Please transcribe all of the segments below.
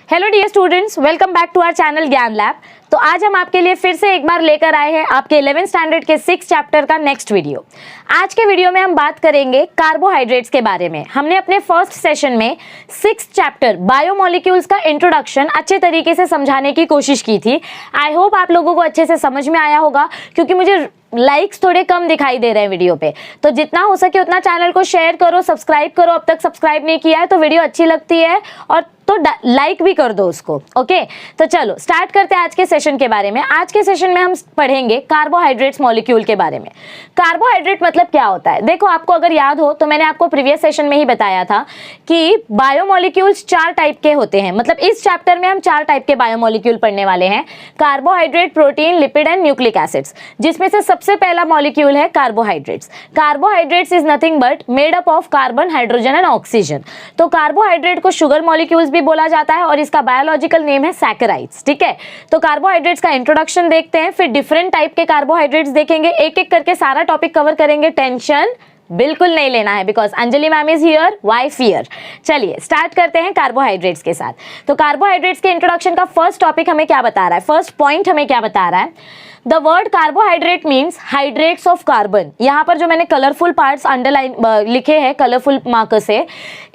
Hello dear students, welcome back to our channel Gyan lab. तो आज हम आपके लिए फिर से एक बार लेकर आए हैं आपके 11th स्टैंडर्ड के 6 चैप्टर का नेक्स्ट वीडियो। आज के वीडियो में हम बात करेंगे कार्बोहाइड्रेट्स के बारे में। हमने अपने फर्स्ट सेशन में 6th चैप्टर बायोमोलिक्यूल्स का इंट्रोडक्शन अच्छे तरीके से समझाने की कोशिश की थी। आई होप आप लोगों को अच्छे से समझ में आया होगा, क्योंकि मुझे लाइक्स थोड़े कम दिखाई दे रहे हैं वीडियो पे। तो जितना हो सके उतना चैनल को शेयर करो, सब्सक्राइब करो। अब तक सब्सक्राइब नहीं किया है तो वीडियो अच्छी लगती है और तो लाइक भी कर दो उसको। ओके, तो चलो स्टार्ट करते हैं आज के सेशन के बारे में। आज के सेशन में हम पढ़ेंगे कार्बोहाइड्रेट्स मॉलिक्यूल के बारे में। कार्बोहाइड्रेट मतलब क्या होता है? देखो, आपको अगर याद हो तो मैंने आपको प्रीवियस सेशन में ही बताया था कि बायोमोलिक्यूल्स 4 टाइप के होते हैं। मतलब इस चैप्टर में हम 4 टाइप के बायोमोलिक्यूल पढ़ने वाले हैं, carbohydrate, protein, lipid and nucleic acids, जिसमें से सबसे पहला मॉलिक्यूल है carbohydrates. Carbohydrates is nothing but made up of carbon, hydrogen and oxygen. तो कार्बोहाइड्रेट को शुगर मॉलिक्यूल्स बोला जाता है और इसका बायोलॉजिकल नेम है सैकराइड्स। ठीक है, तो कार्बोहाइड्रेट्स का इंट्रोडक्शन देखते हैं, फिर डिफरेंट टाइप के कार्बोहाइड्रेट्स देखेंगे, एक एक करके सारा टॉपिक कवर करेंगे। टेंशन बिल्कुल नहीं लेना है, because Anjali ma'am is here, why fear. चलिए स्टार्ट करते हैं कार्बोहाइड्रेट्स के साथ। तो कार्बोहाइड्रेट्स के इंट्रोडक्शन का फर्स्ट टॉपिक हमें क्या बता रहा है, फर्स्ट पॉइंट हमें क्या बता रहा है? The word carbohydrate means hydrates of carbon. यहाँ पर जो मैंने कलरफुल पार्ट्स अंडरलाइन लिखे हैं कलरफुल मार्कर से,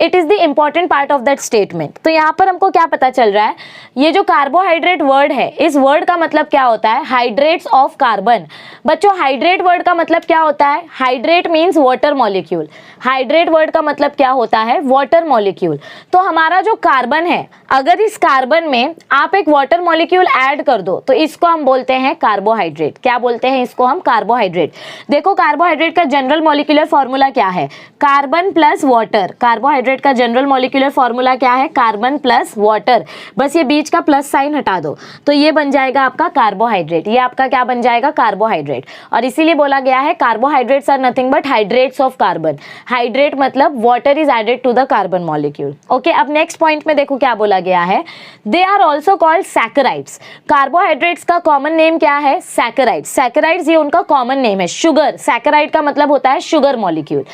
it is the important part of that statement. तो यहाँ पर हमको क्या पता चल रहा है, ये जो कार्बोहाइड्रेट वर्ड है, इस वर्ड का मतलब क्या होता है? Hydrates of carbon. बच्चों, हाइड्रेट वर्ड का मतलब क्या होता है? Hydrate means water molecule. Hydrate word का मतलब क्या होता है? Water molecule. तो हमारा जो कार्बन है, अगर इस कार्बन में आप एक वाटर मॉलिक्यूल ऐड कर दो तो इसको हम बोलते हैं कार्बोहाइड्रेट। क्या बोलते हैं इसको हम? कार्बोहाइड्रेट। देखो, कार्बोहाइड्रेट का जनरल मॉलिक्यूलर फॉर्मूला क्या है? Carbon plus water. कार्बोहाइड्रेट का जनरल मॉलिक्यूलर फॉर्मूला क्या है? Carbon plus water. बस ये बीच का प्लस साइन हटा दो तो ये बन जाएगा आपका कार्बोहाइड्रेट। ये आपका क्या बन जाएगा? कार्बोहाइड्रेट। और इसीलिए बोला गया है carbohydrates are nothing but hydrates of carbon. Hydrate मतलब water is added to the carbon molecule. Okay, अब नेक्स्ट पॉइंट में देखो क्या बोला गया है, they are also called saccharides. Carbohydrates का कॉमन नेम क्या है? सैकराइड्स। सैकराइड्स ये उनका कॉमन नेम है। शुगर, सैकराइड का मतलब होता है शुगर मॉलिक्यूल।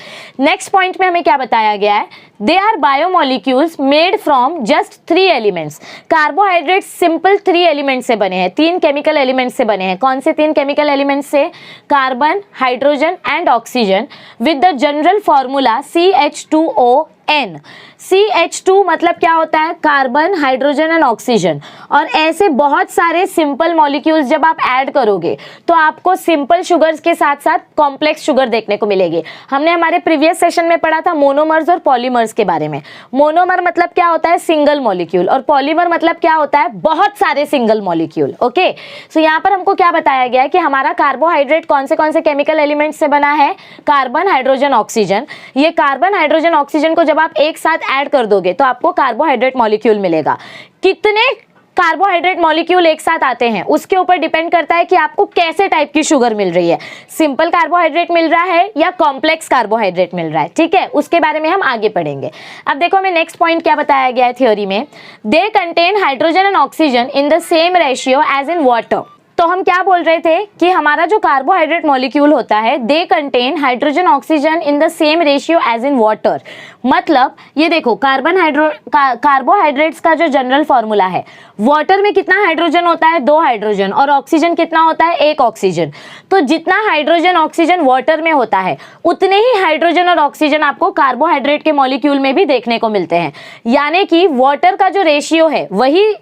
नेक्स्ट पॉइंट में हमें क्या बताया गया है? They are biomolecules made from just 3 elements. Carbohydrates simple 3 elements से बने हैं, 3 केमिकल एलिमेंट्स से बने हैं। कौन से 3 केमिकल एलिमेंट्स से? Carbon, hydrogen and oxygen with the general formula CH2ON। CH2 मतलब क्या होता है? Carbon, hydrogen and oxygen. और ऐसे बहुत सारे सिंपल मॉलिक्यूल्स जब आप ऐड करोगे तो आपको सिंपल शुगर्स के साथ साथ कॉम्प्लेक्स शुगर देखने को मिलेगी। हमने हमारे प्रीवियस सेशन में पढ़ा था मोनोमर्स और पॉलीमर्स के बारे में। मोनोमर मतलब क्या होता है? Single molecule. और पॉलीमर मतलब क्या होता है? बहुत सारे सिंगल मॉलिक्यूल। ओके, सो यहाँ पर हमको क्या बताया गया है कि हमारा कार्बोहाइड्रेट कौन से केमिकल एलिमेंट से बना है? Carbon, hydrogen, oxygen. ये कार्बन, हाइड्रोजन, ऑक्सीजन को जब आप एक साथ ऐड कर दोगे तो आपको कार्बोहाइड्रेट मॉलिक्यूल मिलेगा। कितने कार्बोहाइड्रेट मॉलिक्यूल एक साथ आते हैं उसके ऊपर डिपेंड करता है कि आपको कैसे टाइप की शुगर मिल रही है। सिंपल कार्बोहाइड्रेट मिल रहा है या कॉम्प्लेक्स कार्बोहाइड्रेट मिल रहा है। ठीक है, उसके बारे में हम आगे पढ़ेंगे। अब देखो हमें नेक्स्ट पॉइंट क्या बताया गया है थ्योरी में, they contain hydrogen and oxygen in the same ratio as in water. तो हम क्या बोल रहे थे कि हमारा जो कार्बोहाइड्रेट मॉलिक्यूल होता है, they contain hydrogen oxygen in the same ratio as in water. मतलब ये देखो, कार्बोहाइड्रेट्स का जो जनरल फॉर्मूला है, वाटर में कितना हाइड्रोजन होता है? 2 हाइड्रोजन। और ऑक्सीजन कितना होता है? 1 ऑक्सीजन। तो जितना हाइड्रोजन ऑक्सीजन वाटर में होता है उतने ही हाइड्रोजन और ऑक्सीजन आपको कार्बोहाइड्रेट के मॉलिक्यूल में भी देखने को मिलते हैं। यानी कि वाटर का जो रेशियो है वही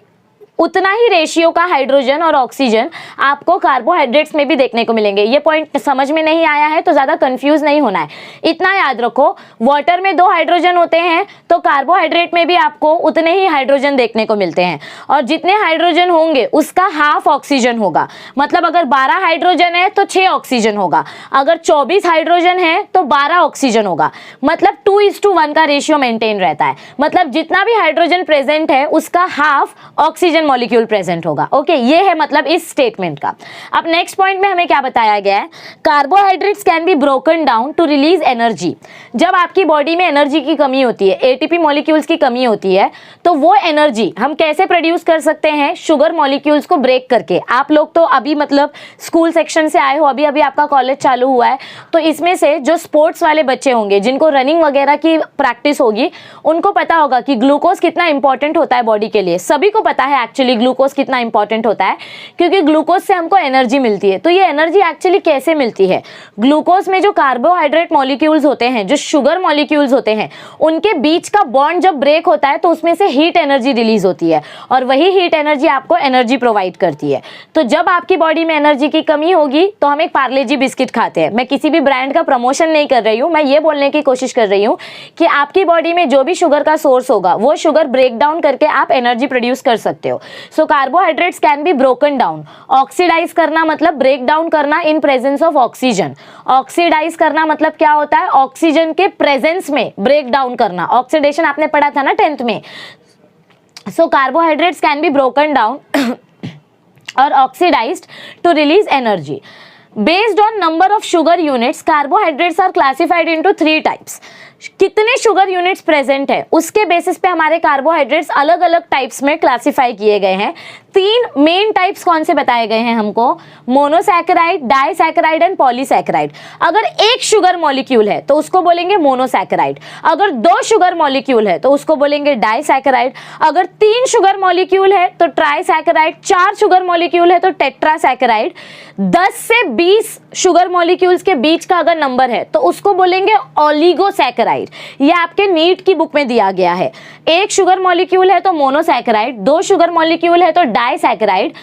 उतना ही रेशियो का हाइड्रोजन और ऑक्सीजन आपको कार्बोहाइड्रेट्स में भी देखने को मिलेंगे। ये पॉइंट समझ में नहीं आया है तो ज़्यादा कंफ्यूज नहीं होना है, इतना याद रखो। वाटर में 2 हाइड्रोजन होते हैं तो कार्बोहाइड्रेट में भी आपको उतने ही हाइड्रोजन देखने को मिलते हैं। और जितने हाइड्रोजन होंगे उसका हाफ ऑक्सीजन होगा। मतलब अगर 12 हाइड्रोजन है तो 6 ऑक्सीजन होगा, अगर 24 हाइड्रोजन है तो 12 ऑक्सीजन होगा। मतलब 2:1 का रेशियो मेंटेन रहता है। मतलब जितना भी हाइड्रोजन प्रेजेंट है उसका हाफ ऑक्सीजन मॉलिक्यूल प्रेजेंट होगा। ओके, ये है मतलब इस स्टेटमेंट का। अब नेक्स्ट पॉइंट में हमें क्या बताया गया है, carbohydrates can be broken down to release energy. जब आपकी बॉडी में एनर्जी की कमी होती है, एटीपी मॉलिक्यूल्स की कमी होती है तो वो एनर्जी हम कैसे प्रोड्यूस कर सकते हैं, शुगर मॉलिक्यूल्स को ब्रेक करके। आप लोग तो अभी मतलब स्कूल सेक्शन से आए हो, अभी अभी आपका कॉलेज चालू हुआ है, तो इसमें से जो स्पोर्ट्स वाले बच्चे होंगे जिनको रनिंग वगैरह की प्रैक्टिस होगी उनको पता होगा कि ग्लूकोज कितना इंपॉर्टेंट होता है बॉडी के लिए। सभी को पता है एक्चुअली ग्लूकोज कितना इंपॉर्टेंट होता है, क्योंकि ग्लूकोज से हमको एनर्जी मिलती है। तो ये एनर्जी एक्चुअली कैसे मिलती है, ग्लूकोज में जो कार्बोहाइड्रेट मॉलिक्यूल्स होते हैं, जो शुगर मॉलिक्यूल्स होते हैं, उनके बीच का बॉन्ड जब ब्रेक होता है तो उसमें से हीट एनर्जी रिलीज होती है और वही हीट एनर्जी आपको एनर्जी प्रोवाइड करती है। तो जब आपकी बॉडी में एनर्जी की कमी होगी तो हम एक पार्ले जी बिस्किट खाते हैं। मैं किसी भी ब्रांड का प्रमोशन नहीं कर रही हूँ, मैं ये बोलने की कोशिश कर रही हूँ कि आपकी बॉडी में जो भी शुगर का सोर्स होगा वो शुगर ब्रेक डाउन करके आप एनर्जी प्रोड्यूस कर सकते हो। So carbohydrates can be broken down. Oxidise करना मतलब ब्रेक डाउन करना in presence of oxygen. Oxidise करना मतलब क्या होता है, ऑक्सीजन के प्रेजेंस में ब्रेक डाउन करना। ऑक्सीडेशन आपने पढ़ा था ना 10th में। So carbohydrates can be broken down or oxidized to release energy. Based on number of sugar units, carbohydrates are classified into 3 types. कितने शुगर यूनिट्स प्रेजेंट है उसके बेसिस पे हमारे कार्बोहाइड्रेट्स अलग अलग टाइप्स में क्लासिफाई किए गए हैं। 3 मेन टाइप्स कौन से बताए गए हैं हमको, मोनोसैकेराइड, डाइसैकेराइड एंड पॉलीसैकेराइड। अगर एक शुगर मॉलिक्यूल है तो उसको बोलेंगे मोनोसैकेराइड, अगर 2 शुगर मॉलिक्यूल है तो उसको बोलेंगे डाइसैकेराइड, अगर 3 शुगर मॉलिक्यूल है तो ट्राइसैकेराइड, 4 शुगर मॉलिक्यूल है तो टेट्रासैकेराइड, 10 से 20 शुगर मॉलिक्यूल्स के बीच का अगर नंबर है तो उसको बोलेंगे ओलिगोसैकेराइड। ये आपके नीट की बुक में दिया गया है। 1 शुगर मॉलिक्यूल है तो मोनोसैकेराइड, 2 शुगर मॉलिक्यूल है तो डाइसैकेराइड,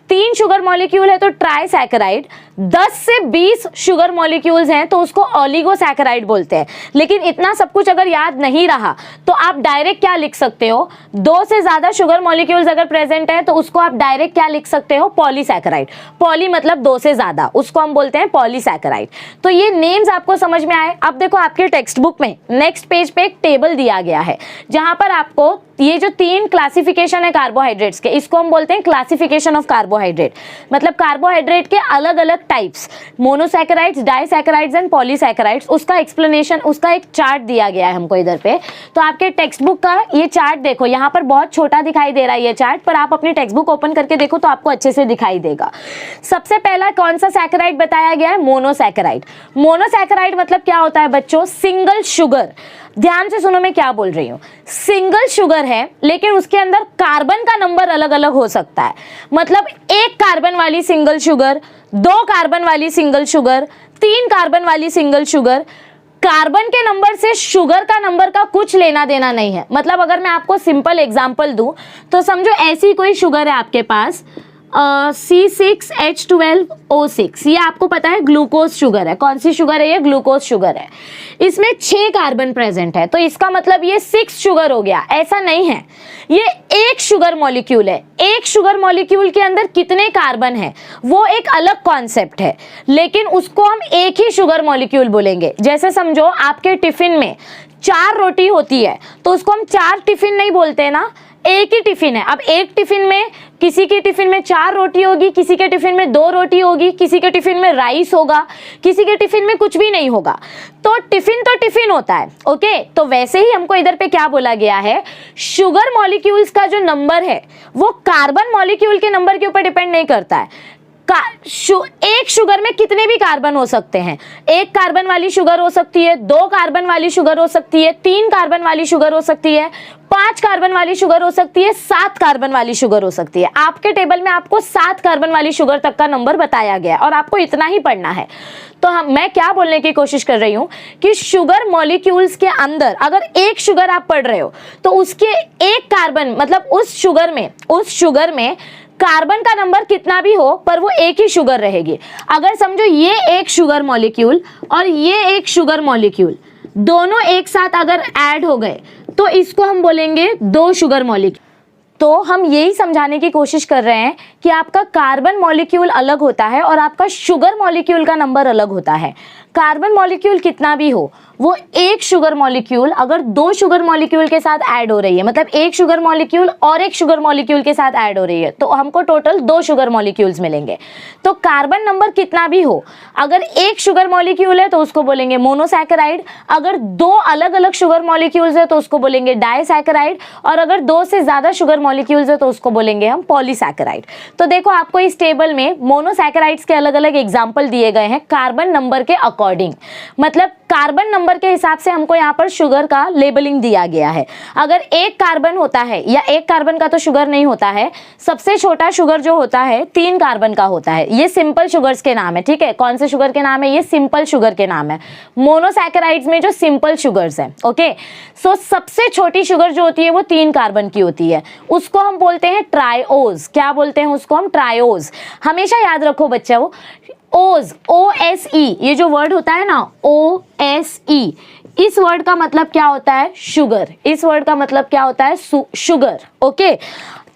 3 शुगर मॉलिक्यूल है तो ट्राइसैकेराइड, 10 से 20 शुगर मॉलिक्यूल्स हैं तो उसको ओलिगोसैकेराइड बोलते हैं। लेकिन इतना सब कुछ अगर याद नहीं रहा तो आप डायरेक्ट क्या लिख सकते हो, 2 से ज्यादा शुगर मॉलिक्यूल्स अगर प्रेजेंट है तो उसको आप डायरेक्ट क्या लिख सकते हो, पॉलीसैकेराइड। पॉली मतलब 2 से ज्यादा, उसको हम बोलते हैं पॉलीसैकेराइड। तो ये नेम्स आपको समझ में आए। अब देखो आपके टेक्स्ट बुक में नेक्स्ट पेज पे एक टेबल दिया गया है जहां पर आपको ये जो 3 क्लासिफिकेशन है कार्बोहाइड्रेट्स के, इसको हम बोलते हैं क्लासिफिकेशन ऑफ कार्बोहाइड्रेट। मतलब कार्बोहाइड्रेट के अलग अलग types, monosaccharides, disaccharides and polysaccharides, उसका एक्सप्लेनेशन, उसका एक चार्ट दिया गया है हमको इधर पे। तो आपके टेक्स्ट बुक का ये चार्ट देखो, यहाँ पर बहुत छोटा दिखाई दे रहा है ये चार्ट, पर आप अपनी टेक्स्ट बुक ओपन करके देखो तो आपको अच्छे से दिखाई देगा। सबसे पहला कौन सा सैकेराइड बताया गया है, मोनोसैकेराइड। मोनोसैकेराइड मतलब क्या होता है बच्चों, सिंगल शुगर। ध्यान से सुनो मैं क्या बोल रही हूँ, सिंगल शुगर है लेकिन उसके अंदर कार्बन का नंबर अलग अलग हो सकता है। मतलब 1 कार्बन वाली सिंगल शुगर, 2 कार्बन वाली सिंगल शुगर, 3 कार्बन वाली सिंगल शुगर। कार्बन के नंबर से शुगर का नंबर का कुछ लेना देना नहीं है। मतलब अगर मैं आपको सिंपल एग्जांपल दूं तो समझो ऐसी कोई शुगर है आपके पास C6H12O6, ये आपको पता है ग्लूकोज शुगर है। कौन सी शुगर है ये, ग्लूकोज शुगर है। इसमें 6 कार्बन प्रेजेंट है तो इसका मतलब ये 6 शुगर हो गया, ऐसा नहीं है। ये 1 शुगर मॉलिक्यूल है। 1 शुगर मॉलिक्यूल के अंदर कितने कार्बन है वो एक अलग कॉन्सेप्ट है, लेकिन उसको हम एक ही शुगर मॉलिक्यूल बोलेंगे। जैसे समझो आपके टिफिन में 4 रोटी होती है तो उसको हम 4 टिफिन नहीं बोलते ना, एक ही टिफिन है। अब एक टिफिन में, किसी के टिफिन में 4 रोटी होगी, किसी के टिफिन में 2 रोटी होगी, किसी के टिफिन में राइस होगा, किसी के टिफिन में कुछ भी नहीं होगा। तो टिफिन होता है, ओके। तो वैसे ही हमको इधर पे क्या बोला गया है, शुगर मॉलिक्यूल्स का जो नंबर है वो कार्बन मॉलिक्यूल के नंबर के ऊपर डिपेंड नहीं करता है। एक शुगर में कितने भी कार्बन हो सकते हैं। 1 कार्बन वाली शुगर हो सकती है, 2 कार्बन वाली शुगर हो सकती है, 3 कार्बन वाली शुगर हो सकती है, 5 कार्बन वाली शुगर हो सकती है, 7 कार्बन वाली शुगर हो सकती है। आपके टेबल में आपको 7 कार्बन वाली शुगर तक का नंबर बताया गया है और आपको इतना ही पढ़ना है। तो मैं क्या बोलने की कोशिश कर रही हूं कि शुगर मॉलिक्यूल्स के अंदर अगर 1 शुगर आप पढ़ रहे हो तो उसके 1 कार्बन मतलब उस शुगर में कार्बन का नंबर कितना भी हो पर वो एक ही शुगर रहेगी। अगर समझो ये 1 शुगर मॉलिक्यूल और ये 1 शुगर मॉलिक्यूल दोनों एक साथ अगर ऐड हो गए तो इसको हम बोलेंगे 2 शुगर मॉलिक्यूल। तो हम यही समझाने की कोशिश कर रहे हैं कि आपका कार्बन मॉलिक्यूल अलग होता है और आपका शुगर मॉलिक्यूल का नंबर अलग होता है। कार्बन मॉलिक्यूल कितना भी हो, वो एक शुगर मॉलिक्यूल अगर दो शुगर मॉलिक्यूल के साथ ऐड हो रही है, मतलब एक शुगर मॉलिक्यूल और एक शुगर मॉलिक्यूल के साथ ऐड हो रही है, तो हमको टोटल दो शुगर मॉलिक्यूल्स मिलेंगे। तो कार्बन नंबर कितना भी हो, अगर एक शुगर मॉलिक्यूल है तो उसको बोलेंगे मोनोसैकेराइड, अगर दो अलग अलग शुगर मॉलिक्यूल्स है तो उसको बोलेंगे डाइसैकेराइड, और अगर दो से ज्यादा शुगर मॉलिक्यूल्स है तो उसको बोलेंगे हम पॉलीसैकेराइड। तो देखो आपको इस टेबल में मोनोसैकेराइड्स के अलग अलग एग्जाम्पल दिए गए हैं कार्बन नंबर के अकॉर्डिंग, मतलब कार्बन नंबर के हिसाब से हमको यहाँ पर शुगर का लेबलिंग दिया गया है। अगर एक कार्बन होता है, या एक कार्बन का तो शुगर नहीं होता है, सबसे छोटा शुगर जो होता है 3 कार्बन का होता है, ये सिंपल शुगर्स के नाम है। ठीक है, कौन से शुगर के नाम है? ये सिंपल शुगर के नाम है, मोनोसैकेराइड्स में जो सिंपल शुगर्स है। ओके, सो सबसे छोटी शुगर जो होती है वो 3 कार्बन की होती है, उसको हम बोलते हैं ट्राइओज। क्या बोलते हैं उसको हम? ट्राइओज। हमेशा याद रखो बच्चों, ओज, OSE, ये जो वर्ड होता है ना OSE, इस वर्ड का मतलब क्या होता है? शुगर। इस वर्ड का मतलब क्या होता है? शुगर। ओके,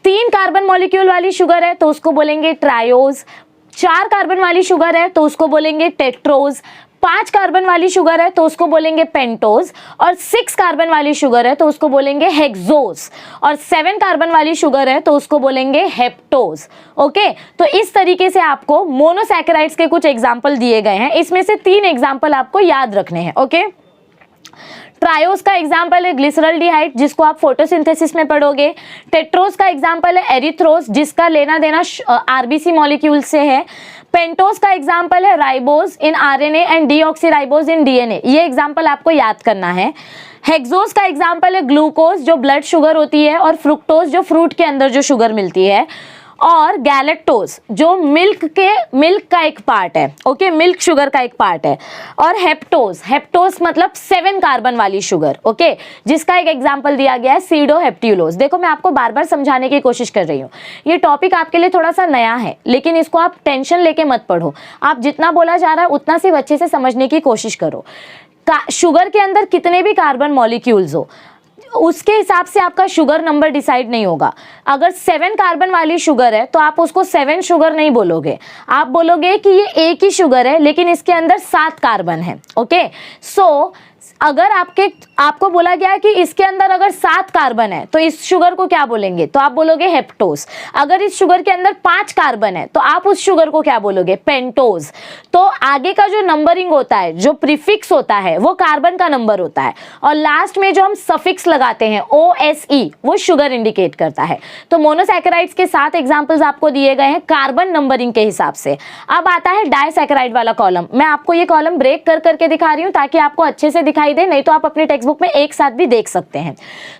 3 कार्बन मॉलिक्यूल वाली शुगर है तो उसको बोलेंगे ट्राइओज, 4 कार्बन वाली शुगर है तो उसको बोलेंगे टेट्रोज, 5 कार्बन वाली शुगर है तो उसको बोलेंगे पेंटोज, और 6 कार्बन वाली शुगर है तो उसको बोलेंगे हेक्सोज, और 7 कार्बन वाली शुगर है तो उसको बोलेंगे हेप्टोज। ओके, तो इस तरीके से आपको मोनोसैकेराइड्स के कुछ एग्जाम्पल दिए गए हैं, इसमें से 3 एग्जाम्पल आपको याद रखने हैं। ओके, ट्रायोज का एग्जाम्पल है ग्लिसरॉल्डिहाइड, जिसको आप फोटोसिंथेसिस में पढ़ोगे। टेट्रोज का एग्जाम्पल है एरिथ्रोज, जिसका लेना देना आरबीसी मॉलिक्यूल से है। पेंटोज का एग्जाम्पल है ribose in RNA and deoxyribose in DNA, ये एग्जाम्पल आपको याद करना है। हेक्सोज का एग्जाम्पल है ग्लूकोज, जो ब्लड शुगर होती है, और फ्रुक्टोज, जो फ्रूट के अंदर जो शुगर मिलती है, और गैलेक्टोज, जो मिल्क का एक पार्ट है। ओके, मिल्क शुगर का एक पार्ट है। और हेप्टोज मतलब 7 कार्बन वाली शुगर। ओके, जिसका एक एग्जांपल दिया गया है सीडोहेप्ट्यूलोज। देखो मैं आपको बार बार समझाने की कोशिश कर रही हूँ, ये टॉपिक आपके लिए थोड़ा सा नया है, लेकिन इसको आप टेंशन लेके मत पढ़ो। आप जितना बोला जा रहा है उतना सिर्फ अच्छे से समझने की कोशिश करो। शुगर के अंदर कितने भी कार्बन मॉलिक्यूल्स हो, उसके हिसाब से आपका शुगर नंबर डिसाइड नहीं होगा। अगर 7 कार्बन वाली शुगर है तो आप उसको 7 शुगर नहीं बोलोगे, आप बोलोगे कि ये एक ही शुगर है लेकिन इसके अंदर 7 कार्बन है। ओके, सो अगर आपको बोला गया है कि इसके अंदर अगर 7 कार्बन है तो इस शुगर को क्या बोलेंगे? तो आप बोलोगे हेप्टोज। अगर इस शुगर के अंदर 5 कार्बन है तो आप उस शुगर को क्या बोलोगे? पेंटोज। तो आगे का जो नंबरिंग होता है, जो प्रीफिक्स होता है, वो कार्बन का नंबर होता है, और लास्ट में जो हम सफिक्स लगाते हैं OSE, वो शुगर इंडिकेट करता है। तो मोनोसैकेराइड्स के 7 एग्जाम्पल्स आपको दिए गए हैं कार्बन नंबरिंग के हिसाब से। अब आता है डाइसैकेराइड वाला कॉलम। मैं आपको ये कॉलम ब्रेक कर करके दिखा रही हूँ ताकि आपको अच्छे से दिखाई दे, नहीं तो आप अपने टेक्स्ट बुक में एक साथ भी देख सकते हैं।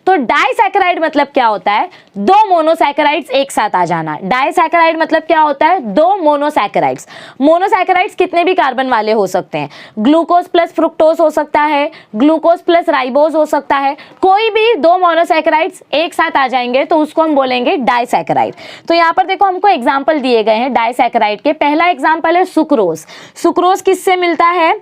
तो डाइसैकेराइड मतलब क्या होता है? 2 मोनोसैकेराइड्स एक साथ आ जाना। डाइसैकेराइड मतलब क्या होता है? 2 मोनोसैकेराइड्स। मोनोसैकेराइड्स कितने भी कार्बन वाले हो सकते हैं, ग्लूकोज प्लस फ्रुक्टोज हो सकता है, ग्लूकोज प्लस राइबोज हो सकता है, कोई भी 2 मोनोसैकेराइड्स एक साथ आ जाएंगे तो उसको हम बोलेंगे डाइसैकेराइड। तो यहाँ पर देखो हमको एग्जाम्पल दिए गए हैं डाइसैकेराइड के। पहला एग्जाम्पल है सुक्रोज। सुक्रोज किससे मिलता है?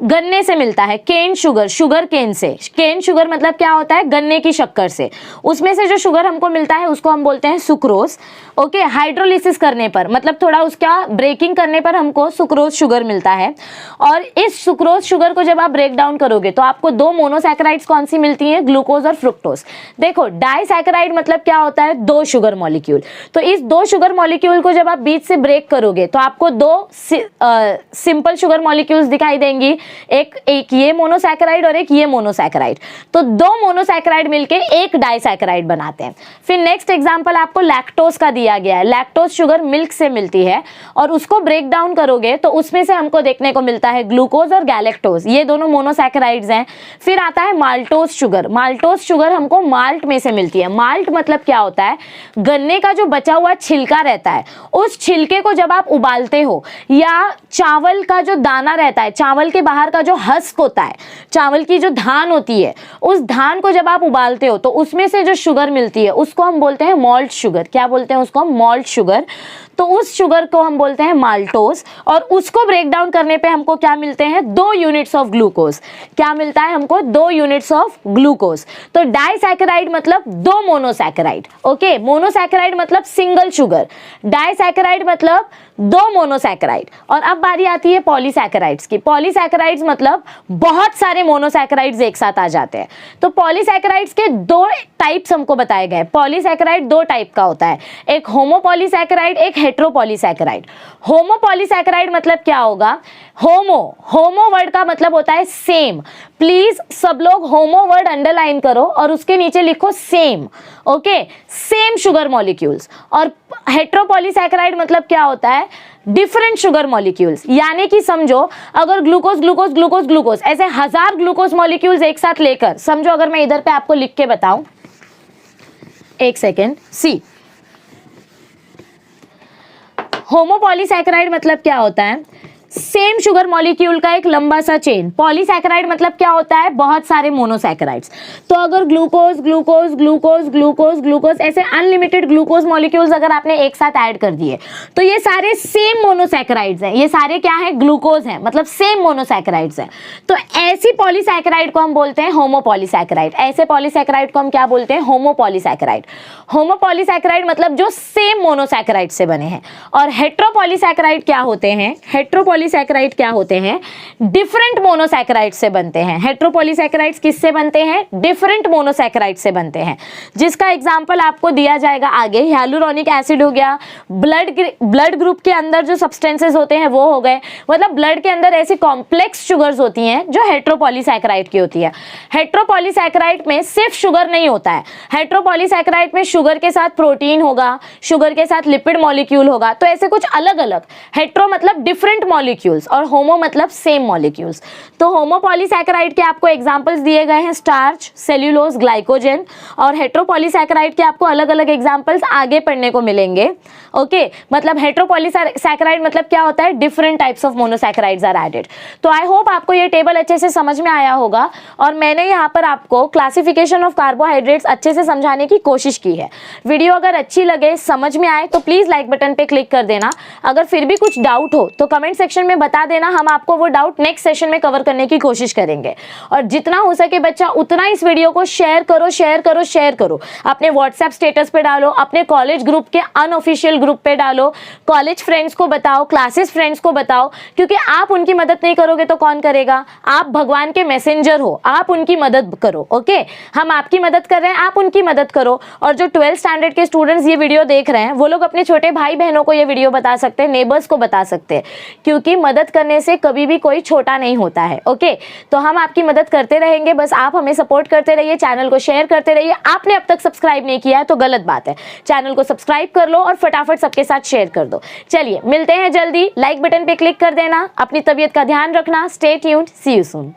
गन्ने से मिलता है। केन शुगर, शुगर केन से। केन शुगर मतलब क्या होता है? गन्ने की शक्कर से। उसमें से जो शुगर हमको मिलता है उसको हम बोलते हैं सुक्रोज। ओके, हाइड्रोलिसिस करने पर, मतलब थोड़ा उसका ब्रेकिंग करने पर हमको सुक्रोज शुगर मिलता है। और इस सुक्रोज शुगर को जब आप ब्रेक डाउन करोगे तो आपको 2 मोनोसैकेराइड्स कौन सी मिलती हैं? ग्लूकोज और फ्रुक्टोज। देखो डाइसैकेराइड मतलब क्या होता है? 2 शुगर मॉलिक्यूल। तो इस 2 शुगर मॉलिक्यूल को जब आप बीच से ब्रेक करोगे तो आपको 2 सिंपल शुगर मॉलिक्यूल्स दिखाई देंगी, एक ये मोनोसैकेराइड और एक ये मोनोसैकेराइड। तो 2 मोनोसैकेराइड मिलके एक डाइसैकेराइड बनाते हैं। फिर नेक्स्ट एग्जांपल आपको लैक्टोज का दिया गया है। लैक्टोज शुगर मिल्क से मिलती है और उसको ब्रेक डाउन करोगे तो उसमें से हमको देखने को मिलता है ग्लूकोज और गैलेक्टोज, ये दोनों मोनोसैकेराइड्स हैं। फिर आता है माल्टोज शुगर। माल्टोज शुगर हमको माल्ट में से मिलती है। माल्ट मतलब क्या होता है? गन्ने का जो बचा हुआ छिलका रहता है, उस छिलके को जब आप उबालते हो, या चावल का जो दाना रहता है, चावल के बाहर का जो हस्क होता है, चावल की जो धान होती है, उस धान को जब आप उबालते हो तो उसमें से जो शुगर मिलती है उसको हम बोलते हैं मॉल्ट शुगर। क्या बोलते हैं उसको? Malt sugar. तो उस शुगर को हम बोलते हैं माल्टोज, और उसको ब्रेक डाउन करने पे हमको क्या मिलते हैं, 2 यूनिट्स ऑफ ग्लूकोज। क्या मिलता है हमको, 2 यूनिट्स ऑफ ग्लूकोज। तो डाइसैकेराइड मतलब 2 मोनोसैकेराइड, ओके, मोनोसैकेराइड मतलब सिंगल शुगर, डाइसैकेराइड मतलब 2 मोनोसैकेराइड। और अब बारी आती है पॉलीसैकेराइड्स की। पॉलीसैकेराइड्स मतलब बहुत सारे मोनोसैकेराइड्स एक साथ आ जाते हैं। तो पॉलीसैकेराइड्स के 2 टाइप्स हमको बताए गए। पॉलीसैकेराइड 2 टाइप का होता है, एक होमोपॉलीसैकेराइड, एक हेटेरोपॉलीसैकेराइड। होमोपॉलीसैकेराइड मतलब क्या होगा, होमो वर्ड का मतलब होता है सेम। प्लीज सब लोग होमो वर्ड अंडरलाइन करो और उसके नीचे लिखो same, okay, same sugar molecules. और हेटेरोपॉलीसैकेराइड मतलब क्या होता है, डिफरेंट शुगर मॉलिक्यूल्स। यानी कि समझो अगर ग्लूकोज ग्लूकोज ग्लूकोज ग्लूकोज ऐसे 1000 ग्लूकोज मॉलिक्यूल्स एक साथ लेकर, समझो अगर मैं इधर पे आपको लिख के बताऊं, एक सेकेंड, सी, होमोपॉलीसैकेराइड मतलब क्या होता है, सेम शुगर मॉलिक्यूल का एक लंबा सा चेन। पॉलीसैकेराइड मतलब क्या होता है, बहुत सारे मोनोसैकेराइड्स। तो अगर glucose glucose glucose glucose glucose ऐसे अनलिमिटेड ग्लूकोज मॉलिक्यूल्स अगर आपने एक साथ ऐड कर दिए तो ये सारे सेम मोनोसैकेराइड्स हैं। ये सारे क्या है, ग्लूकोज हैं, मतलब सेम मोनोसैकेराइड्स हैं। तो ऐसी पॉलीसैकेराइड को हम बोलते हैं होमोपॉलीसैकेराइड। ऐसे पॉलीसैकेराइड को हम क्या बोलते हैं, होमोपॉलीसैकेराइड। होमोपॉलीसैकेराइड मतलब जो सेम मोनोसैकेराइड से बने हैं। और हेटेरोपॉलीसैकेराइड क्या होते हैं, हेटेरोपॉलीसैकेराइड क्या होते हैं, डिफरेंट मोनोसैकेराइड से बनते हैं। हेटेरोपॉलीसैकेराइड्स किससे बनते हैं, डिफरेंट मोनोसैकेराइड से बनते हैं, जिसका एग्जांपल आपको दिया जाएगा आगे। हियालुरोनिक एसिड हो गया, ब्लड ग्रुप के अंदर जो सब्सटेंसेस होते हैं वो हो गए, मतलब ब्लड के अंदर ऐसी कॉम्प्लेक्स शुगर्स होती हैं जो हेटेरोपॉलीसैकेराइड की होती है। हेटेरोपॉलीसैकेराइड में सिर्फ शुगर नहीं होता है, हेटेरोपॉलीसैकेराइड में शुगर के साथ प्रोटीन होगा, शुगर के साथ लिपिड मॉलिक्यूल होगा, तो ऐसे कुछ अलग अलग। हेटेरो मतलब डिफरेंट मॉलिक्यूल्स और होमो मतलब सेम मॉलिक्यूल्स। तो होमोपॉलीसैकेराइड के आपको एग्जांपल्स दिए गए हैं स्टार्च, सेल्यूलोज, ग्लाइकोजन। और हेटेरोपॉलीसैकेराइड के आपको अलग अलग एग्जांपल्स आगे पढ़ने को मिलेंगे, ओके। मतलब हेटेरोपॉलीसैकेराइड मतलब क्या होता है, different types of monosaccharides are added. तो आई होप आपको ये टेबल अच्छे से समझ में आया होगा और मैंने यहाँ पर आपको क्लासिफिकेशन ऑफ कार्बोहाइड्रेट्स अच्छे से समझाने की कोशिश की है। वीडियो अगर अच्छी लगे, समझ में आए तो प्लीज लाइक बटन पे क्लिक कर देना। अगर फिर भी कुछ डाउट हो तो कमेंट सेक्शन में बता देना, हम आपको वो डाउट नेक्स्ट सेशन में कवर करने की कोशिश करेंगे। और जितना हो सके बच्चा उतना इस वीडियो को शेयर करो, शेयर करो, शेयर करो। अपने व्हाट्सएप स्टेटस पे डालो, अपने कॉलेज ग्रुप के अनऑफिशियल ग्रुप पे डालो, कॉलेज फ्रेंड्स को बताओ, क्लासेस फ्रेंड्स को बताओ, क्योंकि आप उनकी मदद नहीं करोगे तो कौन करेगा। आप भगवान के मैसेंजर हो, आप उनकी मदद करो, ओके। हम आपकी मदद कर रहे हैं, आप उनकी मदद करो। और जो 12th स्टैंडर्ड के स्टूडेंट्स ये वीडियो देख रहे हैं वो लोग अपने छोटे भाई बहनों को ये वीडियो बता सकते हैं, नेबर्स को बता सकते हैं, क्योंकि मदद करने से कभी भी कोई छोटा नहीं होता है, ओके। तो हम आपकी मदद करते रहेंगे, बस आप हमें सपोर्ट करते रहिए, चैनल को शेयर करते रहिए। आपने अब तक सब्सक्राइब नहीं किया है तो गलत बात है, चैनल को सब्सक्राइब कर लो और फटाफट सबके साथ शेयर कर दो। चलिए मिलते हैं जल्दी, लाइक बटन पे क्लिक कर देना, अपनी तबीयत का ध्यान रखना, stay tuned, see you soon.